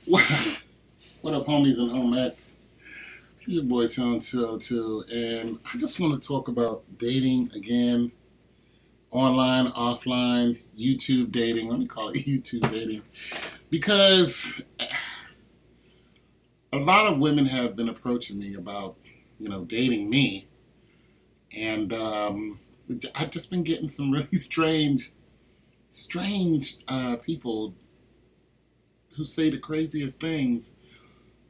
What up, homies and homettes? It's your boy Sean 202, and I just want to talk about dating again, online, offline, YouTube dating. Let me call it YouTube dating, because a lot of women have been approaching me about, dating me, and I've just been getting some really strange people who say the craziest things,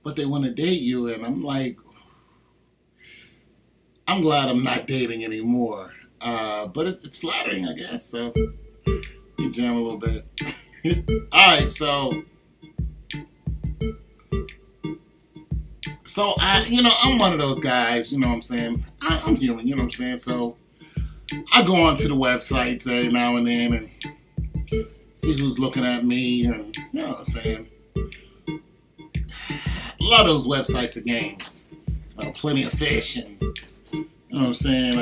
but they want to date you, and I'm like, I'm glad I'm not dating anymore. But it's flattering, I guess. So you jam a little bit. All right, so I'm one of those guys. You know what I'm saying? I'm human. You know what I'm saying? So I go onto the websites every now and then and see who's looking at me, and you know what I'm saying. A lot of those websites are games. Plenty of fish, and you know what I'm saying.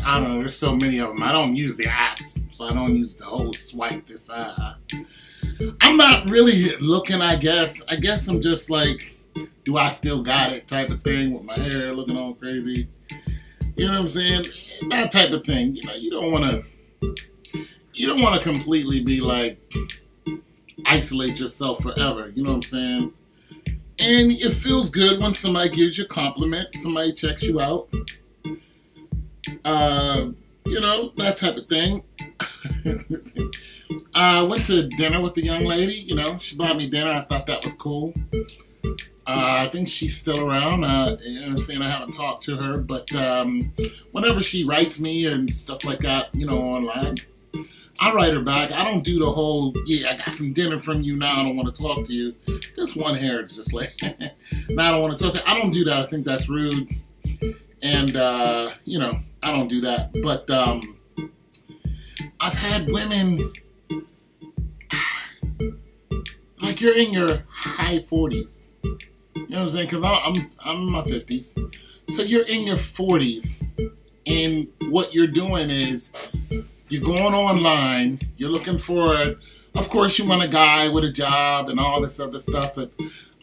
I don't know. There's so many of them. I don't use the apps, so I don't use the whole swipe this. I'm not really looking. I guess I'm just like, do I still got it type of thing with my hair looking all crazy. You know what I'm saying? That type of thing. You don't want to completely be like isolate yourself forever. You know what I'm saying? And it feels good when somebody gives you a compliment, somebody checks you out. That type of thing. I went to dinner with a young lady. She bought me dinner. I thought that was cool. I think she's still around. You know what I'm saying? I haven't talked to her, but whenever she writes me and stuff like that, online, I write her back. I don't do the whole, I got some dinner from you, now I don't want to talk to you. Just one hair, it's just like, now I don't want to talk to you. I don't do that. I think that's rude. And, I don't do that. But I've had women, like, you're in your high 40s. You know what I'm saying? Because I'm in my 50s. So you're in your 40s, and what you're doing is you're going online, you're looking for it. Of course, you want a guy with a job and all this other stuff, but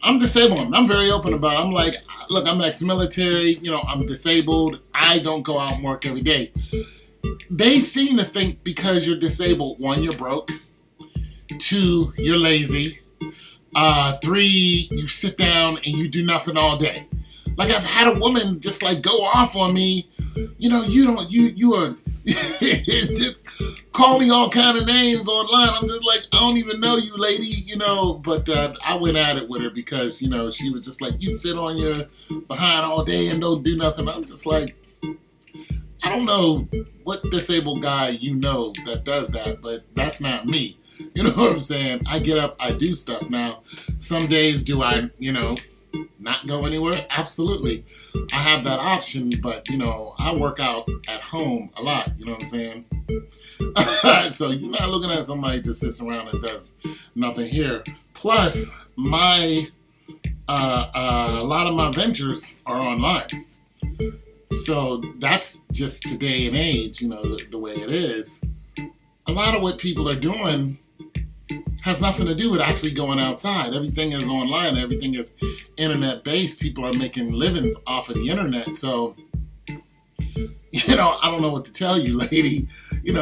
I'm disabled. I'm very open about it. I'm like, look, I'm ex-military, I'm disabled. I don't go out and work every day. They seem to think because you're disabled, one, you're broke. Two, you're lazy. Three, you sit down and you do nothing all day. Like, I've had a woman just like go off on me. You are just call me all kind of names online. I'm just like, I don't even know you, lady, but I went at it with her because, she was just like, you sit on your behind all day and don't do nothing. I'm just like, I don't know what disabled guy that does that, but that's not me. You know what I'm saying? I get up, I do stuff. Now, some days do I, not go anywhere? Absolutely. I have that option, but, I work out at home a lot. You know what I'm saying? So you're not looking at somebody that sits around and does nothing here. Plus, a lot of my ventures are online. So that's just today and age, the way it is. A lot of what people are doing has nothing to do with actually going outside. Everything is online. Everything is internet-based. People are making livings off of the internet. So, I don't know what to tell you, lady.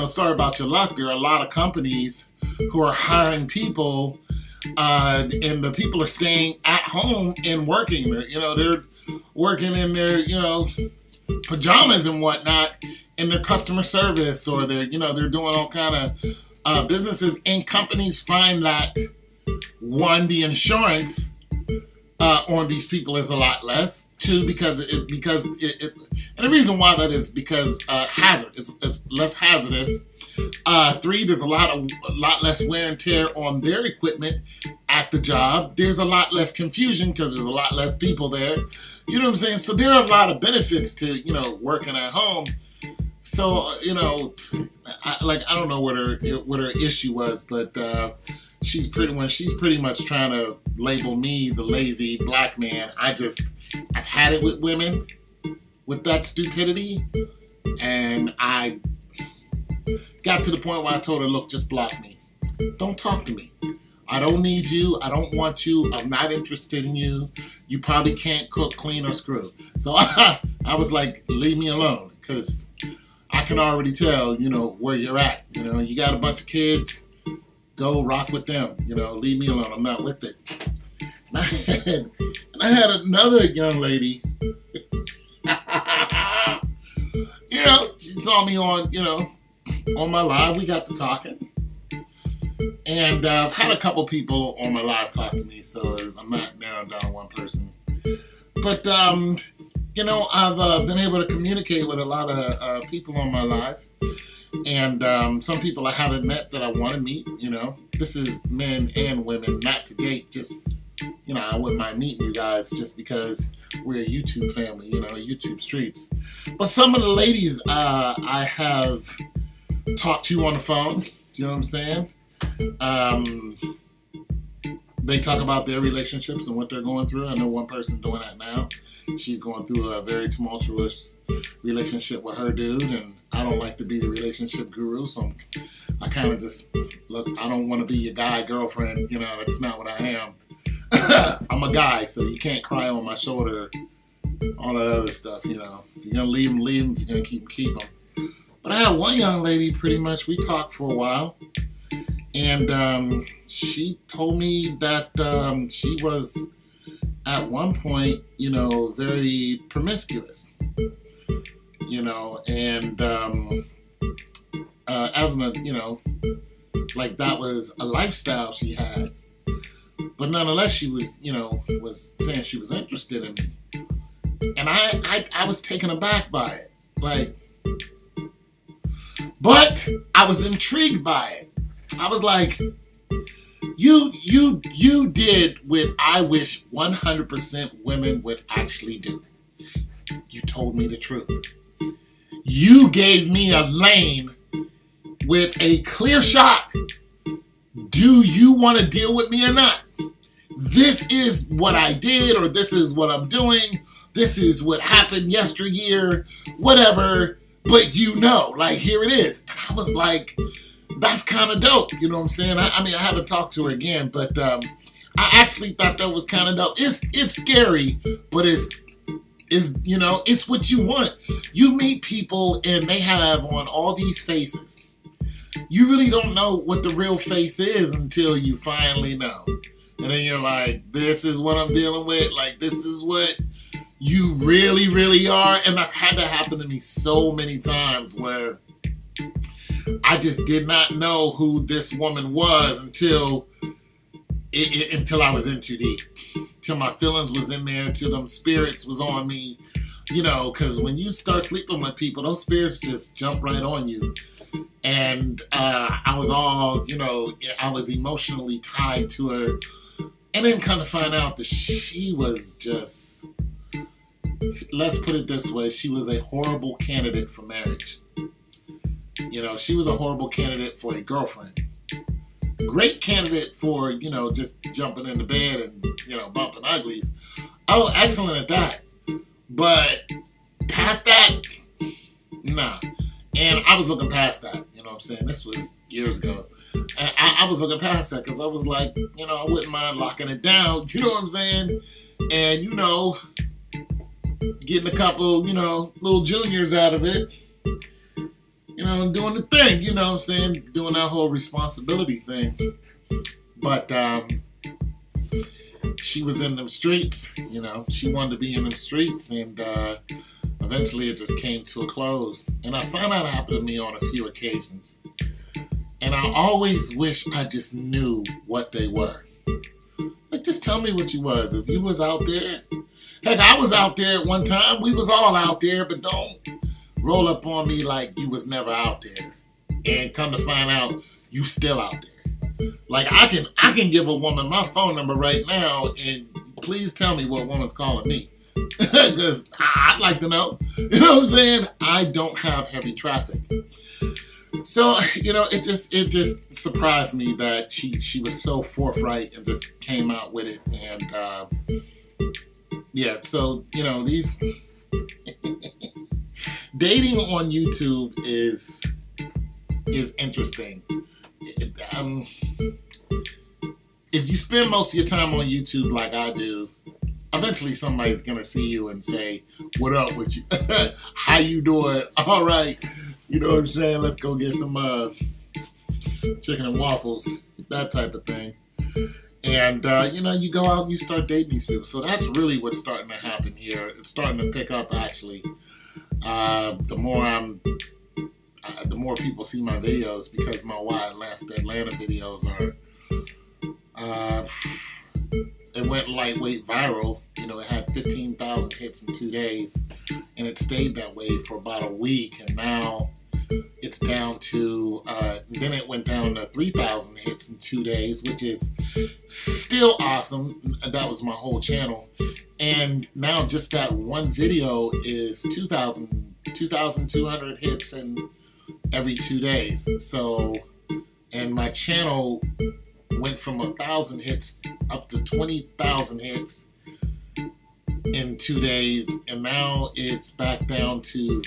Sorry about your luck. There are a lot of companies who are hiring people, and the people are staying at home and working. They're working in their, pajamas and whatnot in their customer service, or they're doing all kind of businesses, and companies find that, one, the insurance on these people is a lot less. Two, because and the reason why that is because it's less hazardous. Three, there's a lot less wear and tear on their equipment at the job. There's a lot less confusion because there's a lot less people there. You know what I'm saying? So there are a lot of benefits to working at home. So I don't know what her issue was, but she's pretty much trying to label me the lazy black man. I've had it with women with that stupidity, and I got to the point where I told her, look, just block me. don't talk to me. I don't need you. I don't want you. I'm not interested in you. You probably can't cook, clean, or screw. So I was like, leave me alone, because I can already tell, where you're at. You got a bunch of kids. Go rock with them. Leave me alone. I'm not with it. And I had another young lady. She saw me on my live. We got to talking. And I've had a couple people on my live talk to me, so I'm not narrowing down one person. But, I've been able to communicate with a lot of people on my live. And some people I haven't met that I want to meet, This is men and women, not to date, just, I wouldn't mind meeting you guys just because we're a YouTube family, YouTube streets. But some of the ladies I have talked to on the phone, do you know what I'm saying? They talk about their relationships and what they're going through. I know one person doing that now. She's going through a very tumultuous relationship with her dude, and I don't like to be the relationship guru, so I kind of just, look, I don't want to be your guy girlfriend, that's not what I am. I'm a guy, so you can't cry on my shoulder, all that other stuff, If you're going to leave them, leave them. If you're going to keep them. But I had one young lady, pretty much, we talked for a while. And she told me that she was, at one point, very promiscuous, and as like that was a lifestyle she had. But nonetheless, she was, was saying she was interested in me. And I was taken aback by it. Like, but I was intrigued by it. I was like, you did what I wish 100% women would actually do. You told me the truth. You gave me a lane with a clear shot. Do you want to deal with me or not? This is what I did, or this is what I'm doing. This is what happened yesteryear, whatever. But like, here it is. And I was like, that's kind of dope. You know what I'm saying? I mean, I haven't talked to her again, but I actually thought that was kind of dope. It's scary, but it's what you want. You meet people and they have on all these faces. You really don't know what the real face is until you finally know. And then you're like, this is what I'm dealing with. Like, this is what you really, really are. And I've had that happen to me so many times where I just did not know who this woman was until I was in too deep. Till my feelings was in there, till them spirits was on me. Because when you start sleeping with people, those spirits just jump right on you. And I was all, I was emotionally tied to her. And then kind of find out that she was just, let's put it this way, she was a horrible candidate for marriage. She was a horrible candidate for a girlfriend. Great candidate for, just jumping in the bed and, bumping uglies. Oh, excellent at that. But past that, nah. And I was looking past that, you know what I'm saying? This was years ago. And I was looking past that because I was like, I wouldn't mind locking it down, you know what I'm saying? And, getting a couple, little juniors out of it. Doing the thing, you know what I'm saying? Doing that whole responsibility thing. But she was in them streets, She wanted to be in them streets, and eventually it just came to a close. And I found out it happened to me on a few occasions. And I always wish I just knew what they were. Like, just tell me what you was. If you was out there. Heck, I was out there at one time. We was all out there, but don't roll up on me like you was never out there. And come to find out you still out there. Like, I can give a woman my phone number right now, and please tell me what woman's calling me. Because I'd like to know. You know what I'm saying? I don't have heavy traffic. So, it just surprised me that she was so forthright and just came out with it. And, yeah, so, these dating on YouTube is interesting. if you spend most of your time on YouTube like I do, eventually somebody's gonna see you and say, "What up with you? How you doing? All right, you know what I'm saying? Let's go get some chicken and waffles, that type of thing." And you know, you go out and you start dating these people. So that's really what's starting to happen here. It's starting to pick up actually. The more people see my videos, because my Why I Left Atlanta videos are. It went lightweight viral. You know, it had 15,000 hits in 2 days, and it stayed that way for about a week. And now it's down to, then it went down to 3,000 hits in 2 days, which is still awesome. That was my whole channel. And now just that one video is 2,200 hits in every 2 days. So, and my channel went from 1,000 hits up to 20,000 hits in 2 days, and now it's back down to,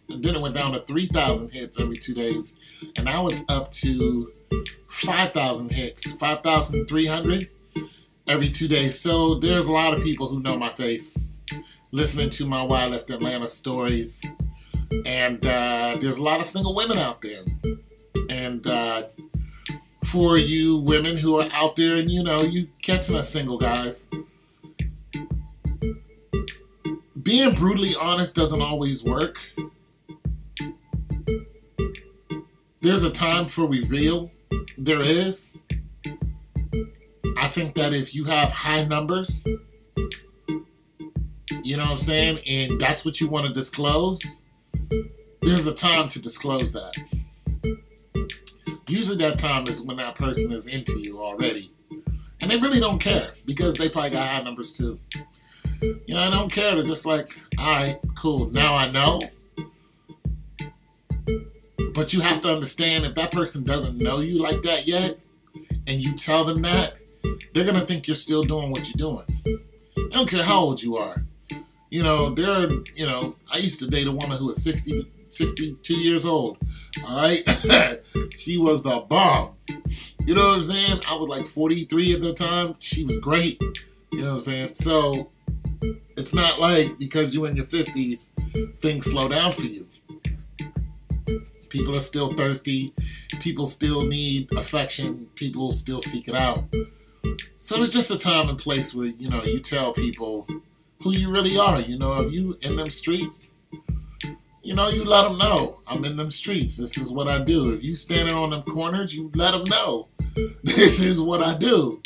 then it went down to 3,000 hits every 2 days, and now it's up to 5,000 hits, 5,300 every 2 days. So there's a lot of people who know my face, listening to my Why I Left Atlanta stories, and there's a lot of single women out there, and for you women who are out there and, you know, you catching us single guys, being brutally honest doesn't always work. There's a time for reveal. There is. I think that if you have high numbers, you know what I'm saying, and that's what you want to disclose, there's a time to disclose that. Usually that time is when that person is into you already. And they really don't care, because they probably got high numbers too. You know, I don't care. They're just like, all right, cool. Now I know. But you have to understand, if that person doesn't know you like that yet, and you tell them that, they're going to think you're still doing what you're doing. They don't care how old you are. You know, I used to date a woman who was 62 years old. All right. She was the bomb. You know what I'm saying? I was like 43 at the time. She was great. You know what I'm saying? So it's not like because you're in your 50s, things slow down for you. People are still thirsty. People still need affection. People still seek it out. So there's just a time and place where, you know, you tell people who you really are. You know, if you in them streets, you know, you let them know, I'm in them streets. This is what I do. If you standing on them corners, you let them know, this is what I do.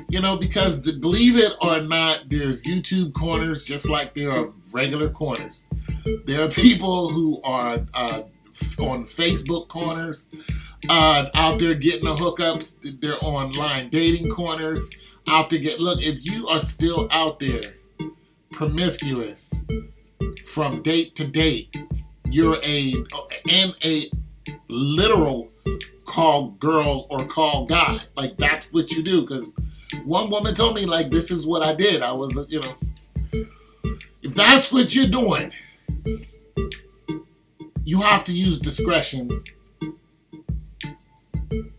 You know, because believe it or not, there's YouTube corners just like there are regular corners. There are people who are on Facebook corners, out there getting the hookups. They're online dating corners, out there look, if you are still out there promiscuous from date to date, you're a literal call girl or call guy. Like, that's what you do. Because one woman told me, like, this is what I did. I was, you know, if that's what you're doing, you have to use discretion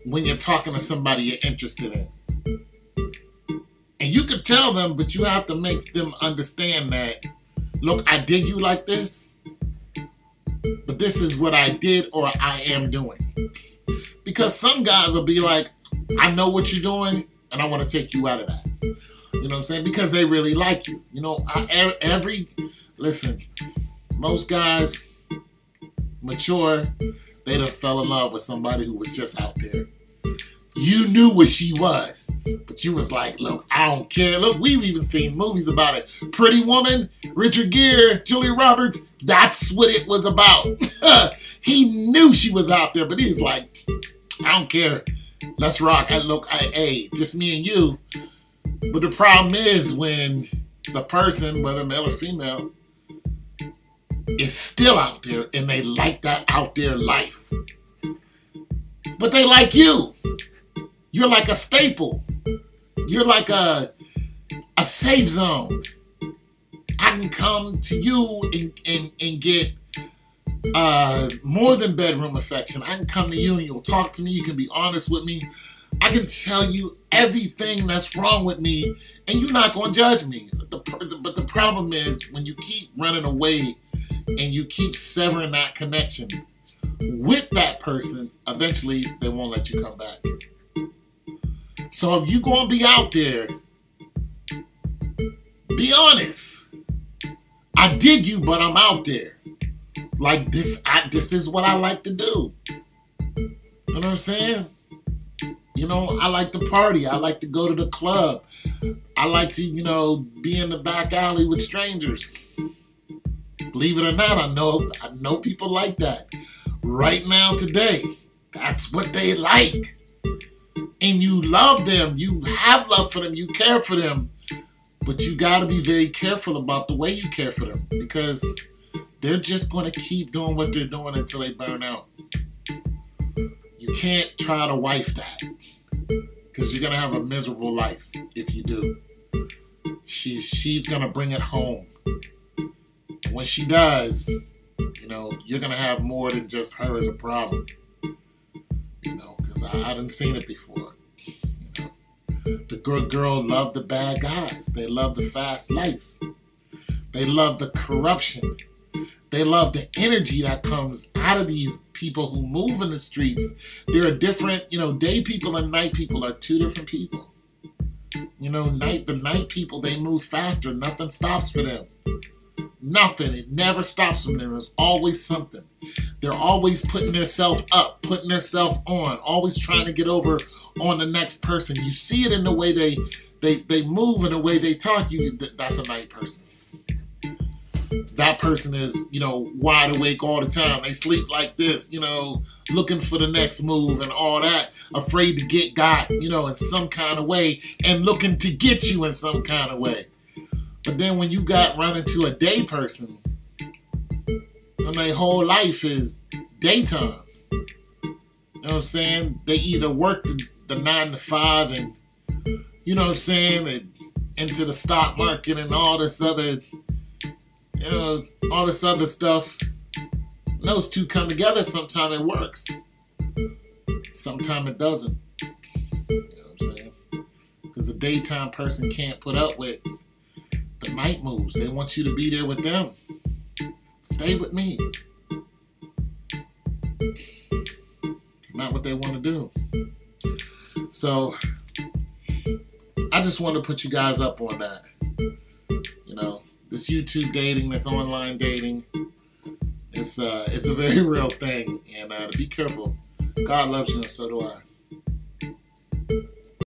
when you're talking to somebody you're interested in. And you can tell them, but you have to make them understand that, look, I did you like this, but this is what I did or I am doing. Because some guys will be like, I know what you're doing, and I want to take you out of that. You know what I'm saying? Because they really like you. You know, listen, most guys, mature, they done fell in love with somebody who was just out there. You knew what she was, but you was like, look, I don't care. Look, we've even seen movies about it. Pretty Woman, Richard Gere, Julia Roberts, that's what it was about. He knew she was out there, but he's like, I don't care. Let's rock. Hey, just me and you. But the problem is when the person, whether male or female, is still out there and they like that out there life. But they like you. You're like a staple. You're like a safe zone. I can come to you and get more than bedroom affection. I can come to you and you'll talk to me. You can be honest with me. I can tell you everything that's wrong with me, and you're not going to judge me. But the problem is when you keep running away and you keep severing that connection with that person, eventually they won't let you come back. So if you're going to be out there, be honest. I dig you, but I'm out there. Like this, this is what I like to do. You know what I'm saying? You know, I like to party. I like to go to the club. I like to, you know, be in the back alley with strangers. Believe it or not, I know people like that. Right now, today, that's what they like. And you love them. You have love for them. You care for them. But you got to be very careful about the way you care for them, because they're just going to keep doing what they're doing until they burn out. You can't try to wife that, because you're going to have a miserable life if you do. She's going to bring it home. And when she does, you know, you're going to have more than just her as a problem. You know, because I done seen it before. You know, the good girl love the bad guys. They love the fast life. They love the corruption. They love the energy that comes out of these people who move in the streets. There are different, you know, day people and night people are two different people. You know, the night people, they move faster. Nothing stops for them. Nothing. It never stops from them. There's always something. They're always putting themselves up, putting themselves on, always trying to get over on the next person. You see it in the way they move and the way they talk. That's a night person. That person is, you know, wide awake all the time. They sleep like this, you know, looking for the next move and all that, afraid to get got, you know, in some kind of way, and looking to get you in some kind of way. But then when you run into a day person, and their whole life is daytime. You know what I'm saying? They either work the 9 to 5 and, you know what I'm saying, and into the stock market and all this other, you know, all this other stuff. And those two come together. Sometimes it works. Sometimes it doesn't. You know what I'm saying? Because the daytime person can't put up with the night moves. They want you to be there with them. Stay with me. It's not what they want to do. So I just want to put you guys up on that. You know, this YouTube dating, this online dating, it's a very real thing. And to be careful. God loves you and so do I.